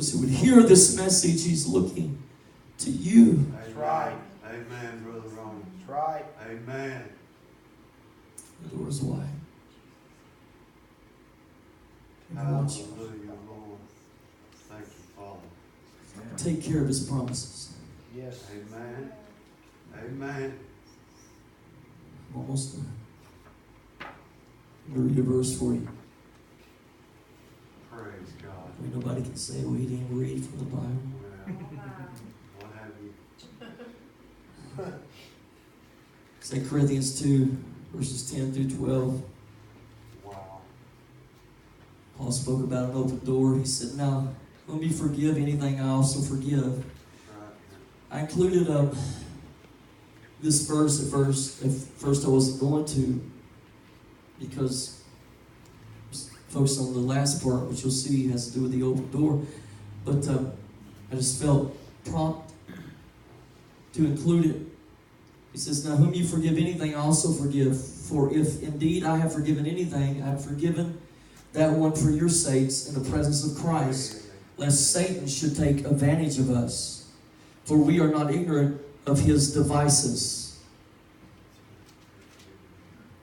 those who would hear this message, He's looking to you. That's right. Amen, Brother Ronnie. That's right. Amen. The door is wide. Hallelujah, Lord. Thank you, Father. Take care of His promises. Yes. Amen. Amen. I'm almost done. I'm going to read a verse for you. Praise God. I mean, nobody can say, well, he didn't read from the Bible. Well, what have you? 2 Corinthians 2, verses 10 through 12. Wow. Paul spoke about an open door. He said, now, whom you forgive anything, I also forgive. Right. I included this verse at first I wasn't going to, because focused on the last part, which you'll see has to do with the open door. But I just felt prompt to include it. He says, now whom you forgive anything, I also forgive. For if indeed I have forgiven anything, I have forgiven that one for your sakes in the presence of Christ, lest Satan should take advantage of us. For we are not ignorant of his devices.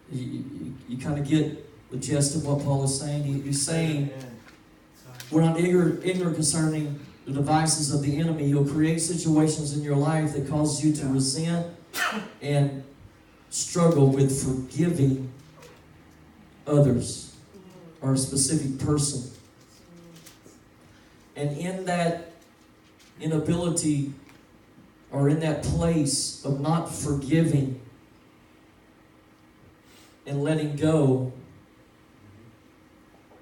You kind of get the gist of what Paul is saying. He's saying we're not ignorant concerning the devices of the enemy. He'll create situations in your life that cause you to resent and struggle with forgiving others or a specific person. And in that inability or in that place of not forgiving and letting go,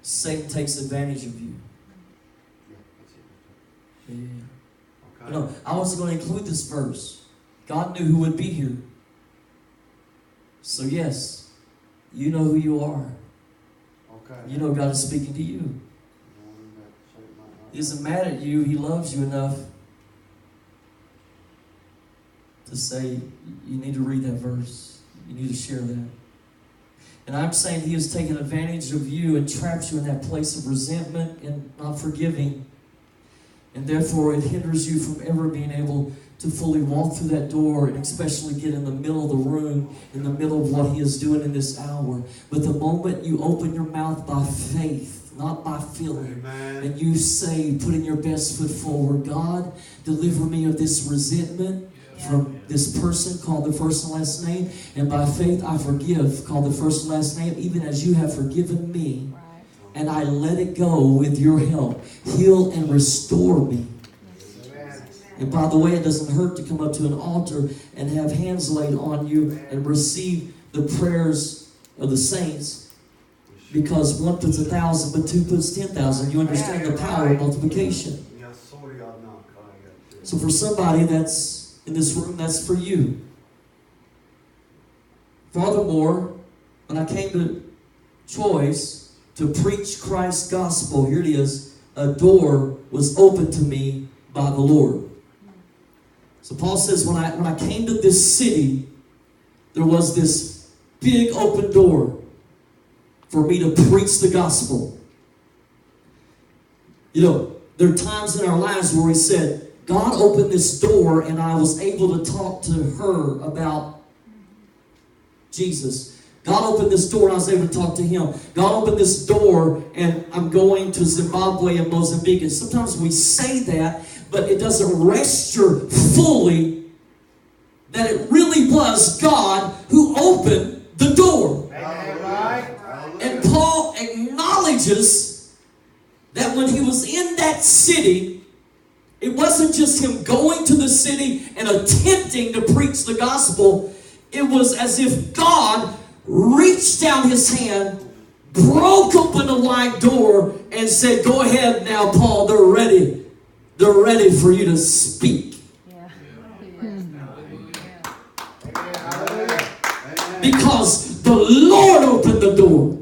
Satan takes advantage of you. Yeah. Okay. You know, I was going to include this verse. God knew who would be here. So yes, you know who you are. Okay. You know God is speaking to you. He isn't mad at you. He loves you enough to say, you need to read that verse. You need to share that. And I'm saying He has taken advantage of you and trapped you in that place of resentment and not forgiving. And therefore it hinders you from ever being able to fully walk through that door and especially get in the middle of the room, in the middle of what He is doing in this hour. But the moment you open your mouth by faith, not by feeling, amen, and you say, putting your best foot forward, God, deliver me of this resentment from this person, called the first and last name, and by faith I forgive, called the first and last name, even as you have forgiven me, and I let it go with your help. Heal and restore me. And by the way, it doesn't hurt to come up to an altar and have hands laid on you and receive the prayers of the saints, because 1 puts 1,000, but 2 puts 10,000. You understand the power of multiplication. So for somebody that's in this room, that's for you. Furthermore, when I came to Choice to preach Christ's gospel, here it is, a door was opened to me by the Lord. So Paul says, when I came to this city, there was this big open door for me to preach the gospel. You know, there are times in our lives where we said, God opened this door and I was able to talk to her about Jesus. God opened this door and I was able to talk to him. God opened this door and I'm going to Zimbabwe and Mozambique. And sometimes we say that, but it doesn't register fully that it really was God who opened the door. And Paul acknowledges that when he was in that city, it wasn't just him going to the city and attempting to preach the gospel. It was as if God reached down his hand, broke open a wide door, and said, go ahead now, Paul, they're ready. They're ready for you to speak. Yeah. Because the Lord opened the door.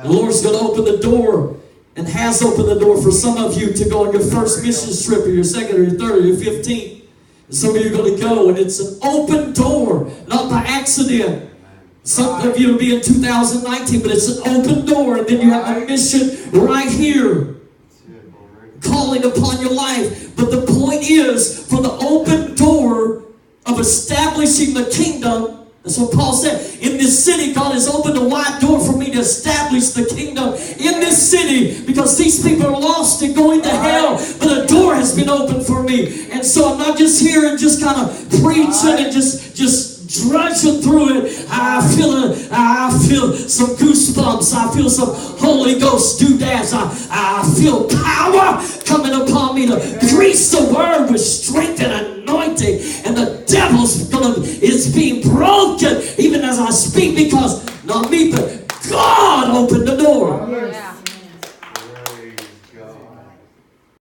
The Lord's going to open the door and has opened the door for some of you to go on your first mission trip or your second or your third or your 15th. And some of you are going to go and it's an open door, not by accident. Some of you will be in 2019, but it's an open door and then you have a mission right here. calling upon your life. But the point is, for the open door of establishing the kingdom, that's what Paul said. In this city, God has opened a wide door for me to establish the kingdom in this city, because these people are lost and going to hell, but a door has been opened for me. And so I'm not just here and just kind of preaching and just drudging through it. I feel some goosebumps. I feel some Holy Ghost doodads. I feel power coming upon me to preach the word with strength and anointing. And the devil's is being broken